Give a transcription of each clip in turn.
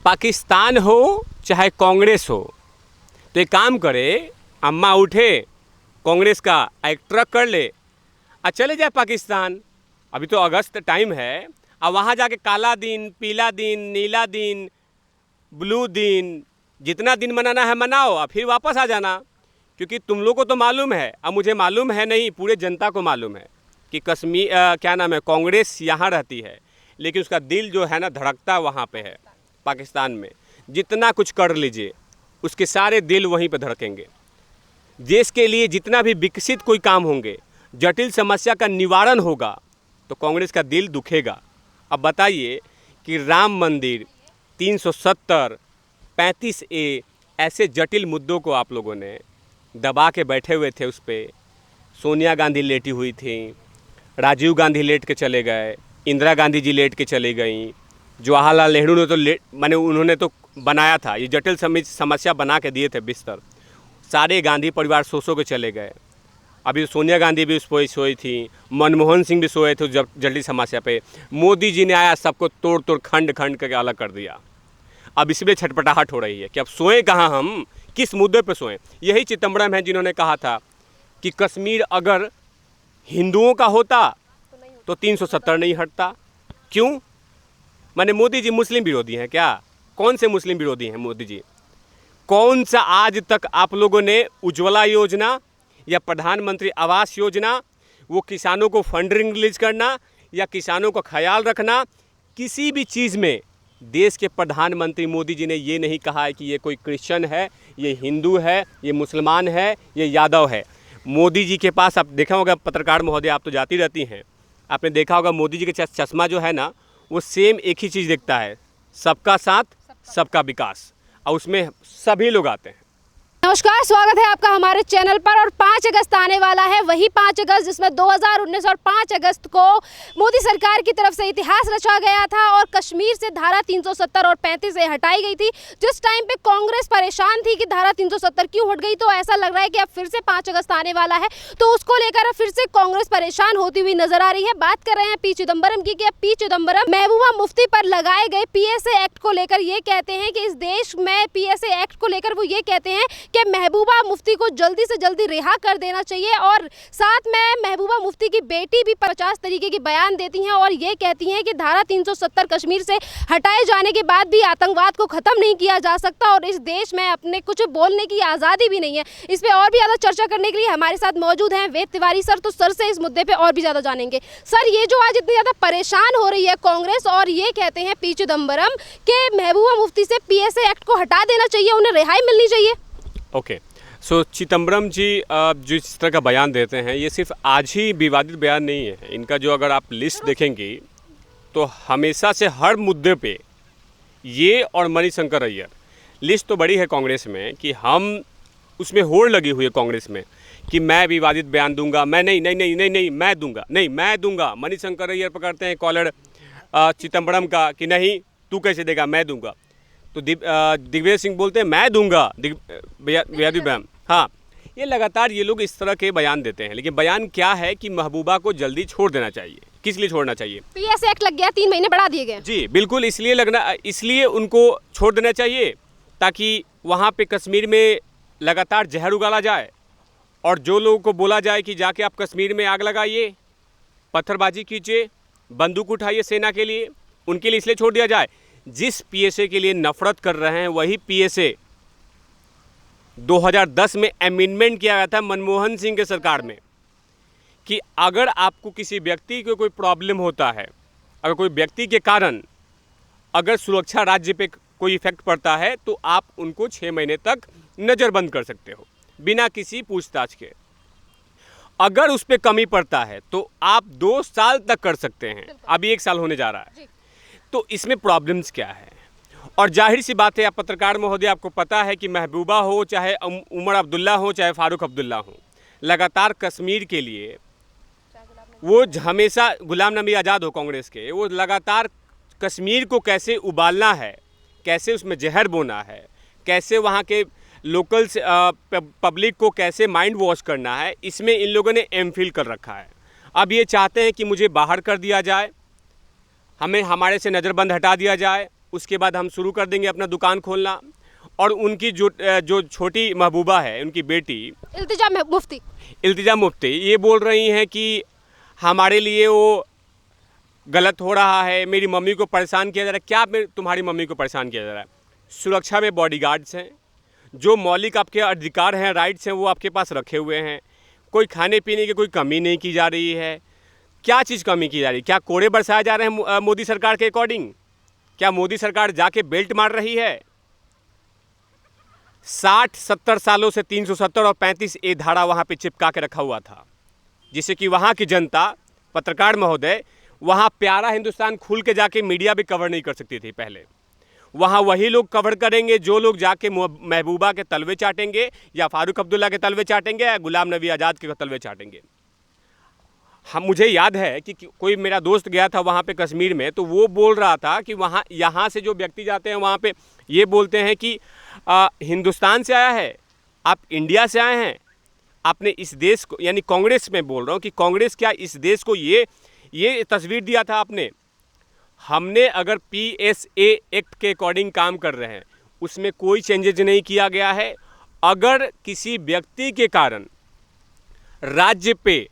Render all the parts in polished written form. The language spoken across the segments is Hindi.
पाकिस्तान हो चाहे कांग्रेस हो, तो एक काम करे, अम्मा उठे, कांग्रेस का एक ट्रक कर ले और चले जाए पाकिस्तान। अभी तो अगस्त टाइम है, और वहाँ जाके काला दिन, पीला दिन, नीला दिन, ब्लू दिन, जितना दिन मनाना है मनाओ और फिर वापस आ जाना। क्योंकि तुम लोग को तो मालूम है, अब मुझे मालूम है नहीं, पूरे जनता को मालूम है कि कश्मीर क्या नाम है, कांग्रेस यहाँ रहती है, लेकिन उसका दिल जो है ना धड़कता वहाँ पे है पाकिस्तान में। जितना कुछ कर लीजिए, उसके सारे दिल वहीं पे धड़केंगे। देश के लिए जितना भी विकसित कोई काम होंगे, जटिल समस्या का निवारण होगा, तो कांग्रेस का दिल दुखेगा। अब बताइए कि राम मंदिर, 370, 35A ऐसे जटिल मुद्दों को आप लोगों ने दबा के बैठे हुए थे। उस पर सोनिया गांधी लेटी हुई थी, राजीव गांधी लेट के चले गए, इंदिरा गांधी जी लेट के चली गई, जवाहरलाल नेहरू ने तो माने उन्होंने तो बनाया था, ये जटिल समस्या बना के दिए थे बिस्तर। सारे गांधी परिवार सो के चले गए। अभी सोनिया गांधी भी उस पर सोई थी, मनमोहन सिंह भी सोए थे जटिल समस्या पे। मोदी जी ने आया, सबको तोड़ तोड़ खंड खंड करके अलग कर दिया। अब इसलिए छटपटाहट हो रही है कि अब सोएं कहाँ हम, किस मुद्दे पे सोएं। यही चिदम्बरम है जिन्होंने कहा था कि कश्मीर अगर हिंदुओं का होता तो 370 नहीं हटता। क्यों? माने मोदी जी मुस्लिम विरोधी हैं क्या? कौन से मुस्लिम विरोधी हैं मोदी जी? कौन सा आज तक आप लोगों ने उज्ज्वला योजना या प्रधानमंत्री आवास योजना, वो किसानों को फंडिंग रिलीज करना या किसानों का ख्याल रखना, किसी भी चीज़ में देश के प्रधानमंत्री मोदी जी ने ये नहीं कहा है कि ये कोई क्रिश्चियन है, ये हिंदू है, ये मुसलमान है, ये यादव है। मोदी जी के पास आप देखा होगा, पत्रकार महोदय आप तो जाती रहती हैं, आपने देखा होगा मोदी जी के चश्मा जो है ना, वो सेम एक ही चीज़ दिखता है, सबका साथ सबका विकास, और उसमें सभी लोग आते हैं। नमस्कार, स्वागत है आपका हमारे चैनल पर। और 5 अगस्त आने वाला है, वही 5 अगस्त जिसमें 2019 और 5 अगस्त को मोदी सरकार की तरफ से इतिहास रचा गया था और कश्मीर से धारा 370 और 35A हटाई गई थी। जिस टाइम पे कांग्रेस परेशान थी कि धारा 370 क्यों हट गई, तो ऐसा लग रहा है कि अब फिर से 5 अगस्त आने वाला है, तो उसको लेकर फिर से कांग्रेस परेशान होती हुई नजर आ रही है। बात कर रहे हैं पी चिदम्बरम की कि अब पी चिदम्बरम महबूबा मुफ्ती पर लगाए गए PSA एक्ट को लेकर ये कहते हैं कि इस देश में PSA एक्ट को लेकर वो ये कहते हैं कि महबूबा मुफ्ती को जल्दी से जल्दी रिहा कर देना चाहिए। और साथ में महबूबा मुफ्ती की बेटी भी 50 तरीके की बयान देती हैं और ये कहती हैं कि धारा 370 कश्मीर से हटाए जाने के बाद भी आतंकवाद को खत्म नहीं किया जा सकता और इस देश में अपने कुछ बोलने की आज़ादी भी नहीं है। इस पर और भी ज़्यादा चर्चा करने के लिए हमारे साथ मौजूद हैं वेद तिवारी सर। तो सर से इस मुद्दे पर और भी ज़्यादा जानेंगे। सर, ये जो आज इतनी ज़्यादा परेशान हो रही है कांग्रेस और ये कहते हैं पी चिदम्बरम कि महबूबा मुफ्ती से PSA एक्ट को हटा देना चाहिए, उन्हें रिहाई मिलनी चाहिए। ओके, सो चिदम्बरम जी जो इस तरह का बयान देते हैं, ये सिर्फ आज ही विवादित बयान नहीं है। इनका जो अगर आप लिस्ट देखेंगी तो हमेशा से हर मुद्दे पे ये और मणिशंकर अय्यर, लिस्ट तो बड़ी है कांग्रेस में कि हम उसमें होड़ लगी हुई है कांग्रेस में कि मैं विवादित बयान दूंगा, मैं नहीं नहीं नहीं नहीं नहीं मैं दूंगा, नहीं मैं दूंगा। मणिशंकर अय्यर पकड़ते हैं कॉलर चिदम्बरम का कि नहीं तू कैसे देगा, मैं दूंगा। तो दिग्विजय सिंह बोलते हैं मैं दूंगा विवादित बयान। हाँ, ये लगातार ये लोग इस तरह के बयान देते हैं, लेकिन बयान क्या है कि महबूबा को जल्दी छोड़ देना चाहिए। किस लिए छोड़ना चाहिए? PSA एक्ट लग गया, 3 महीने बढ़ा दिए गए। जी बिल्कुल, इसलिए उनको छोड़ देना चाहिए ताकि वहाँ पे कश्मीर में लगातार जहर उगाला जाए और जो लोगों को बोला जाए कि जाके आप कश्मीर में आग लगाइए, पत्थरबाजी कीजिए, बंदूक उठाइए सेना के लिए, उनके लिए इसलिए छोड़ दिया जाए। जिस PSA के लिए नफरत कर रहे हैं वही PSA 2010 में अमेंडमेंट किया गया था मनमोहन सिंह के सरकार में कि अगर आपको किसी व्यक्ति को कोई प्रॉब्लम होता है, अगर कोई व्यक्ति के कारण अगर सुरक्षा राज्य पे कोई इफेक्ट पड़ता है, तो आप उनको 6 महीने तक नज़रबंद कर सकते हो बिना किसी पूछताछ के। अगर उस पर कमी पड़ता है तो आप 2 साल तक कर सकते हैं। अभी 1 साल होने जा रहा है। तो इसमें प्रॉब्लम्स क्या है? और जाहिर सी बात है, आप पत्रकार महोदय, आपको पता है कि महबूबा हो, चाहे उमर अब्दुल्ला हो, चाहे फारूक अब्दुल्ला हो, लगातार कश्मीर के लिए वो हमेशा, गुलाम नबी आज़ाद हो कांग्रेस के, वो लगातार कश्मीर को कैसे उबालना है, कैसे उसमें जहर बोना है, कैसे वहाँ के लोकल पब्लिक को कैसे माइंड वॉश करना है, इसमें इन लोगों ने एमफिल कर रखा है। अब ये चाहते हैं कि मुझे बाहर कर दिया जाए, हमें हमारे से नज़रबंद हटा दिया जाए, उसके बाद हम शुरू कर देंगे अपना दुकान खोलना। और उनकी जो छोटी महबूबा है, उनकी बेटी इल्तिजा मुफ्ती ये बोल रही हैं कि हमारे लिए वो गलत हो रहा है, मेरी मम्मी को परेशान किया जा रहा है। क्या तुम्हारी मम्मी को परेशान किया जा रहा है? सुरक्षा में बॉडीगार्ड्स हैं, जो मौलिक आपके अधिकार हैं, राइट्स हैं, वो आपके पास रखे हुए हैं। कोई खाने पीने की कोई कमी नहीं की जा रही है। क्या चीज़ कमी की जा रही है? क्या कोड़े बरसाए जा रहे हैं मोदी सरकार के अकॉर्डिंग? क्या मोदी सरकार जाके बेल्ट मार रही है? 60-70 सालों से 370 और 35A धारा वहाँ पे चिपका के रखा हुआ था, जिससे कि वहाँ की जनता, पत्रकार महोदय, वहाँ प्यारा हिंदुस्तान खुल के जाके मीडिया भी कवर नहीं कर सकती थी पहले। वहाँ वही लोग कवर करेंगे जो लोग जाके महबूबा के तलवे चाटेंगे, या फारूक अब्दुल्ला के तलवे चाटेंगे, या गुलाम नबी आज़ाद के तलवे चाटेंगे। मुझे याद है कि कोई मेरा दोस्त गया था वहाँ पे कश्मीर में, तो वो बोल रहा था कि वहाँ यहाँ से जो व्यक्ति जाते हैं वहाँ पे ये बोलते हैं कि हिंदुस्तान से आया है, आप इंडिया से आए हैं, आपने इस देश को, यानी कांग्रेस में बोल रहा हूँ कि कांग्रेस क्या इस देश को ये तस्वीर दिया था आपने? हमने अगर PSA एक्ट के अकॉर्डिंग काम कर रहे हैं, उसमें कोई चेंजेज नहीं किया गया है। अगर किसी व्यक्ति के कारण राज्य पे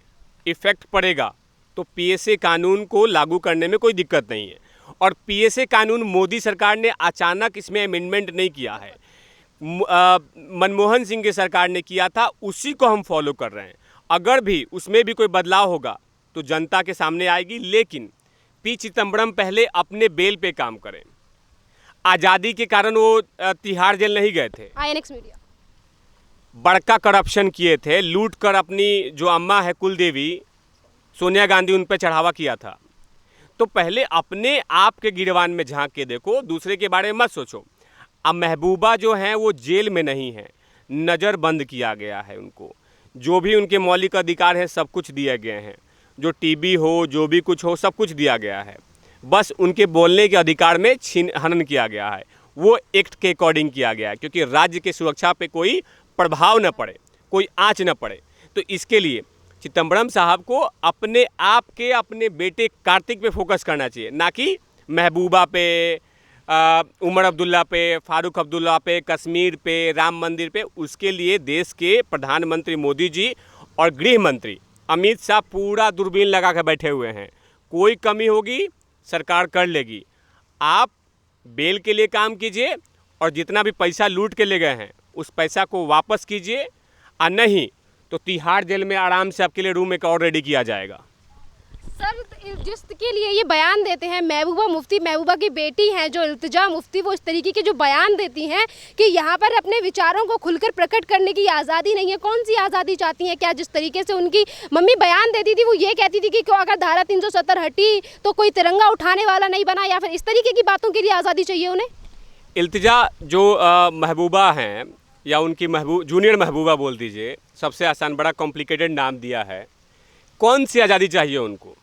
इफ़ेक्ट पड़ेगा तो PSA कानून को लागू करने में कोई दिक्कत नहीं है। और PSA कानून मोदी सरकार ने अचानक इसमें अमेंडमेंट नहीं किया है, मनमोहन सिंह की सरकार ने किया था, उसी को हम फॉलो कर रहे हैं। अगर भी उसमें भी कोई बदलाव होगा तो जनता के सामने आएगी, लेकिन पी चिदम्बरम पहले अपने बेल पे काम करें। आज़ादी के कारण वो तिहाड़ जेल नहीं गए थे, INX मीडिया बड़का करप्शन किए थे, लूट कर अपनी जो अम्मा है कुलदेवी सोनिया गांधी, उन पर चढ़ावा किया था। तो पहले अपने आप के गिरवान में झांक के देखो, दूसरे के बारे में मत सोचो। अब महबूबा जो हैं वो जेल में नहीं है, नज़र बंद किया गया है उनको। जो भी उनके मौलिक अधिकार हैं सब कुछ दिए गए हैं, जो टीबी हो, जो भी कुछ हो, सब कुछ दिया गया है। बस उनके बोलने के अधिकार में हनन किया गया है। वो एक्ट के अकॉर्डिंग किया गया है, क्योंकि राज्य की सुरक्षा पे कोई प्रभाव न पड़े, कोई आँच न पड़े। तो इसके लिए चिदम्बरम साहब को अपने आप के, अपने बेटे कार्तिक पे फोकस करना चाहिए, ना कि महबूबा पे, उमर अब्दुल्ला पे, फारूक अब्दुल्ला पे, कश्मीर पे, राम मंदिर पे। उसके लिए देश के प्रधानमंत्री मोदी जी और गृह मंत्री अमित शाह पूरा दूरबीन लगा कर बैठे हुए हैं। कोई कमी होगी सरकार कर लेगी। आप बेल के लिए काम कीजिए और जितना भी पैसा लूट के ले गए हैं उस पैसा को वापस कीजिए, और नहीं तो तिहाड़ जेल में आराम से आपके लिए रूम एक और रेडी किया जाएगा। सर, जिसके लिए ये बयान देते हैं महबूबा मुफ्ती, महबूबा की बेटी हैं जो इल्तिजा मुफ्ती, वो इस तरीके के जो बयान देती हैं कि यहाँ पर अपने विचारों को खुलकर प्रकट करने की आज़ादी नहीं है। कौन सी आज़ादी चाहती हैं? क्या जिस तरीके से उनकी मम्मी बयान देती थी, वो ये कहती थी कि अगर धारा 370 हटी तो कोई तिरंगा उठाने वाला नहीं बना, या फिर इस तरीके की बातों के लिए आज़ादी चाहिए उन्हें? इल्तिजा जो महबूबा हैं, या उनकी जूनियर महबूबा बोल दीजिए, सबसे आसान, बड़ा कॉम्प्लिकेटेड नाम दिया है। कौन सी आज़ादी चाहिए उनको?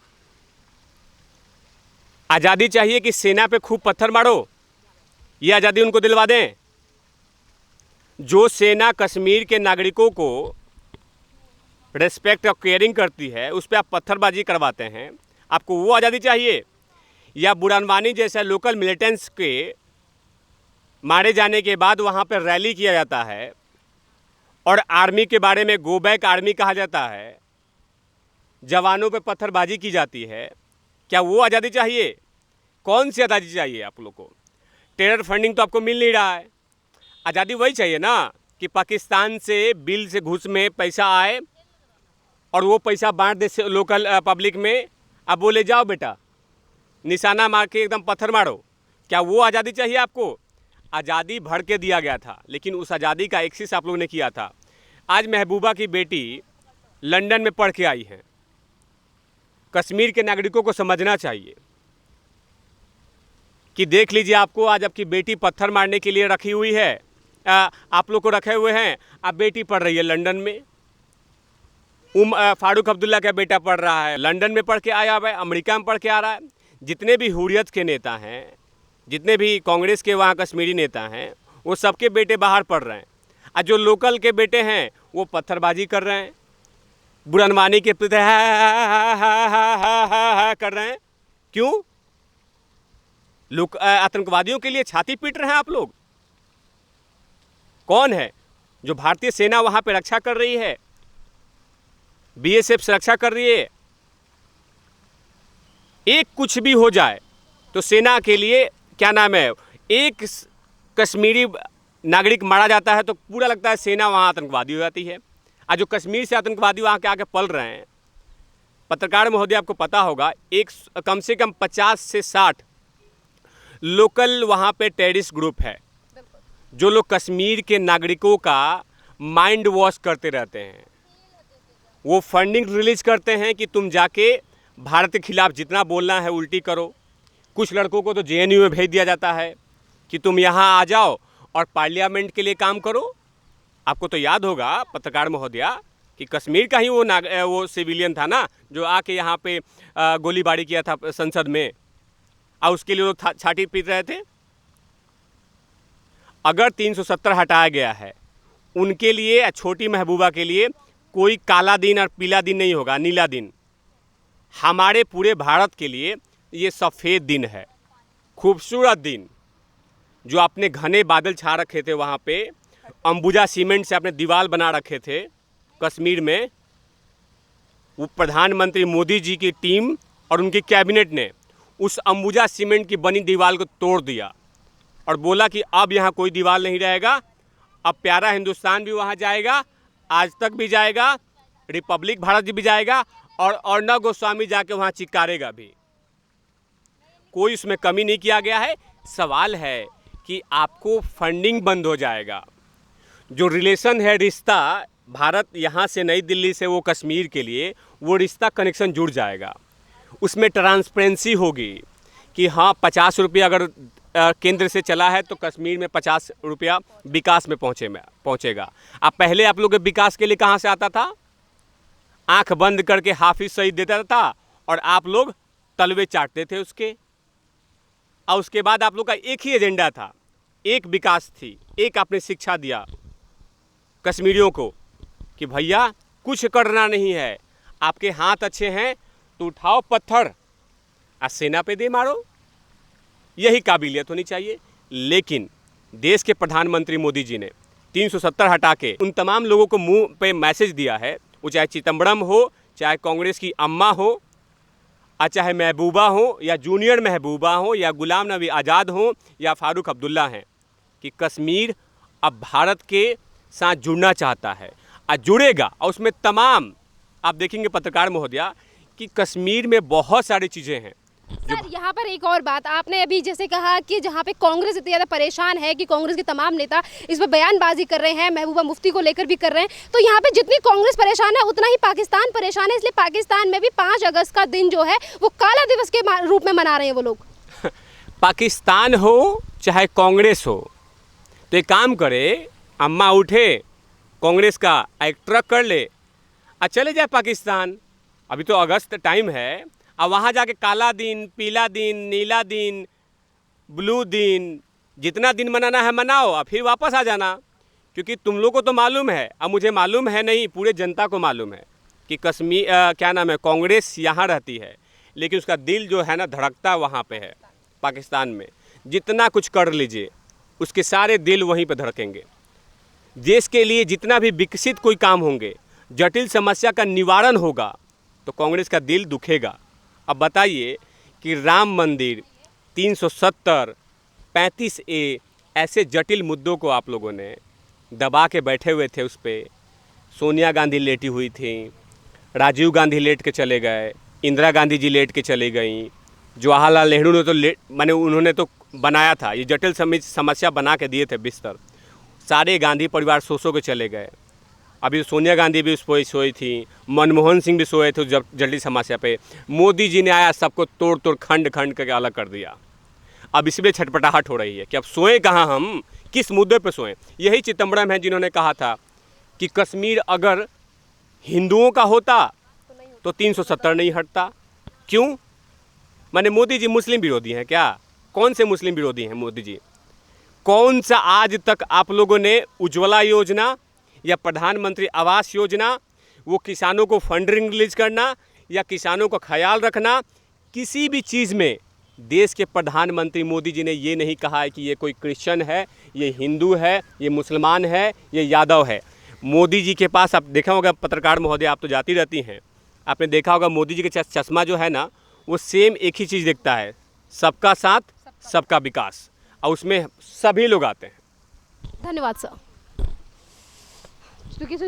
आज़ादी चाहिए कि सेना पे खूब पत्थर मारो, ये आज़ादी उनको दिलवा दें? जो सेना कश्मीर के नागरिकों को रेस्पेक्ट और केयरिंग करती है, उस पर आप पत्थरबाजी करवाते हैं, आपको वो आज़ादी चाहिए? या बुरानवानी जैसा लोकल मिलिटेंट्स के मारे जाने के बाद वहाँ पर रैली किया जाता है और आर्मी के बारे में गो बैक आर्मी कहा जाता है, जवानों पे पत्थरबाजी की जाती है, क्या वो आज़ादी चाहिए? कौन सी आज़ादी चाहिए आप लोग को? टेरर फंडिंग तो आपको मिल नहीं रहा है। आज़ादी वही चाहिए ना कि पाकिस्तान से बिल से घूस में पैसा आए और वो पैसा बांट दे लोकल पब्लिक में। अब बोले जाओ बेटा, निशाना मार के एकदम पत्थर मारो। क्या वो आज़ादी चाहिए आपको? आज़ादी भर के दिया गया था, लेकिन उस आज़ादी का एक्सेस आप लोगों ने किया था। आज महबूबा की बेटी लंदन में पढ़ के आई है। कश्मीर के नागरिकों को समझना चाहिए कि देख लीजिए, आपको आज आपकी बेटी पत्थर मारने के लिए रखी हुई है, आप लोग को रखे हुए हैं। अब बेटी पढ़ रही है लंदन में। फारूक अब्दुल्ला का बेटा पढ़ रहा है लंदन में, पढ़ के आया हुआ है, अमेरिका में पढ़ के आ रहा है। जितने भी हुर्रियत के नेता हैं, जितने भी कांग्रेस के वहाँ कश्मीरी नेता हैं, वो सबके बेटे बाहर पढ़ रहे हैं। और जो लोकल के बेटे हैं वो पत्थरबाजी कर रहे हैं, बुरनवानी के प्रति कर रहे हैं। क्यों? लोग आतंकवादियों के लिए छाती पीट रहे हैं आप लोग। कौन है जो भारतीय सेना वहां पे रक्षा कर रही है, बीएसएफ से रक्षा कर रही है। एक कुछ भी हो जाए तो सेना के लिए क्या नाम है, एक कश्मीरी नागरिक मारा जाता है तो पूरा लगता है सेना वहाँ आतंकवादी हो जाती है। आज जो कश्मीर से आतंकवादी वहाँ के आके पल रहे हैं, पत्रकार महोदय आपको पता होगा, एक कम से कम 50 से 60 लोकल वहाँ पे टेररिस्ट ग्रुप है जो लोग कश्मीर के नागरिकों का माइंड वॉश करते रहते हैं। वो फंडिंग रिलीज करते हैं कि तुम जाके भारत के खिलाफ जितना बोलना है उल्टी करो। कुछ लड़कों को तो जेएनयू में भेज दिया जाता है कि तुम यहाँ आ जाओ और पार्लियामेंट के लिए काम करो। आपको तो याद होगा पत्रकार महोदया कि कश्मीर का ही वो सिविलियन था ना जो आके यहाँ पे गोलीबारी किया था संसद में, और उसके लिए लोग छाती पीट रहे थे। अगर 370 हटाया गया है, उनके लिए, छोटी महबूबा के लिए कोई काला दिन और पीला दिन नहीं होगा, नीला दिन। हमारे पूरे भारत के लिए ये सफ़ेद दिन है, खूबसूरत दिन। जो आपने घने बादल छा रखे थे वहाँ पे, अंबुजा सीमेंट से आपने दीवार बना रखे थे कश्मीर में, वो प्रधानमंत्री मोदी जी की टीम और उनकी कैबिनेट ने उस अंबुजा सीमेंट की बनी दीवार को तोड़ दिया और बोला कि अब यहाँ कोई दीवार नहीं रहेगा। अब प्यारा हिंदुस्तान भी वहाँ जाएगा, आज तक भी जाएगा, रिपब्लिक भारत भी जाएगा, और अर्णब गोस्वामी जाके वहाँ चिकारेगा भी। कोई उसमें कमी नहीं किया गया है। सवाल है कि आपको फंडिंग बंद हो जाएगा, जो रिलेशन है, रिश्ता भारत यहाँ से नई दिल्ली से वो कश्मीर के लिए, वो रिश्ता कनेक्शन जुड़ जाएगा। उसमें ट्रांसपेरेंसी होगी कि हाँ 50 रुपया अगर केंद्र से चला है तो कश्मीर में 50 रुपया विकास में पहुँचेगा। अब पहले आप लोग के विकास के लिए कहाँ से आता था? आंख बंद करके हाफिज सईद देता था और आप लोग तलवे चाटते थे उसके। और उसके बाद आप लोग का एक ही एजेंडा था, एक विकास थी, एक आपने शिक्षा दिया कश्मीरियों को कि भैया कुछ करना नहीं है, आपके हाथ अच्छे हैं तो उठाओ पत्थर और सेना पे दे मारो। यही काबिलियत होनी चाहिए। लेकिन देश के प्रधानमंत्री मोदी जी ने 370 हटा के उन तमाम लोगों को मुंह पे मैसेज दिया है, वो चाहे चिदम्बरम हो, चाहे कांग्रेस की अम्मा हो, और चाहे महबूबा हो या जूनियर महबूबा हो या गुलाम नबी आज़ाद हो या फारूक अब्दुल्ला हैं, कि कश्मीर अब भारत के साथ जुड़ना चाहता है और जुड़ेगा। और उसमें तमाम आप देखेंगे पत्रकार महोदया कि कश्मीर में बहुत सारी चीज़ें हैं। सर यहाँ पर एक और बात, आपने अभी जैसे कहा कि जहाँ पे कांग्रेस इतनी ज़्यादा परेशान है कि कांग्रेस के तमाम नेता इस पर बयानबाजी कर रहे हैं, महबूबा मुफ्ती को लेकर भी कर रहे हैं, तो यहाँ पे जितनी कांग्रेस परेशान है उतना ही पाकिस्तान परेशान है। इसलिए पाकिस्तान में भी 5 अगस्त का दिन जो है वो काला दिवस के रूप में मना रहे हैं वो लोग। पाकिस्तान हो चाहे कांग्रेस हो, तो एक काम करे, अम्मा उठे, कांग्रेस का एक ट्रक कर ले और चले जाए पाकिस्तान। अभी तो अगस्त टाइम है, और वहाँ जाके काला दिन, पीला दिन, नीला दिन, ब्लू दिन, जितना दिन मनाना है मनाओ और फिर वापस आ जाना। क्योंकि तुम लोग को तो मालूम है, अब मुझे मालूम है नहीं, पूरे जनता को मालूम है कि कश्मीर क्या नाम है, कांग्रेस यहाँ रहती है, लेकिन उसका दिल जो है ना धड़कता वहाँ पे है पाकिस्तान में। जितना कुछ कर लीजिए उसके सारे दिल वहीं पे धड़केंगे। देश के लिए जितना भी विकसित कोई काम होंगे, जटिल समस्या का निवारण होगा, तो कांग्रेस का दिल दुखेगा। अब बताइए कि राम मंदिर, 370, 35A, ऐसे जटिल मुद्दों को आप लोगों ने दबा के बैठे हुए थे। उस पर सोनिया गांधी लेटी हुई थी, राजीव गांधी लेट के चले गए, इंदिरा गांधी जी लेट के चली गई, जवाहरलाल नेहरू ने तो उन्होंने तो बनाया था, ये जटिल समस्या बना के दिए थे बिस्तर। सारे गांधी परिवार सो के चले गए। अभी सोनिया गांधी भी उस पर सोई थी, मनमोहन सिंह भी सोए थे जटिल समस्या पे। मोदी जी ने आया, सबको तोड़ खंड करके अलग कर दिया। अब इसमें छटपटाहट हो रही है कि अब सोए कहाँ, हम किस मुद्दे पे सोएं। यही चिदम्बरम है जिन्होंने कहा था कि कश्मीर अगर हिंदुओं का होता तो 370 नहीं हटता। क्यों? माने मोदी जी मुस्लिम विरोधी हैं क्या? कौन से मुस्लिम विरोधी हैं मोदी जी? कौन सा आज तक आप लोगों ने उज्ज्वला योजना या प्रधानमंत्री आवास योजना, वो किसानों को फंडिंग रिलीज करना या किसानों का ख्याल रखना, किसी भी चीज़ में देश के प्रधानमंत्री मोदी जी ने ये नहीं कहा है कि ये कोई क्रिश्चियन है, ये हिंदू है, ये मुसलमान है, ये यादव है। मोदी जी के पास आप देखा होगा, पत्रकार महोदय आप तो जाती रहती हैं, आपने देखा होगा मोदी जी के चश्मा जो है ना, वो सेम एक ही चीज़ दिखता है, सबका साथ सबका विकास, और उसमें सभी लोग आते हैं। धन्यवाद सर।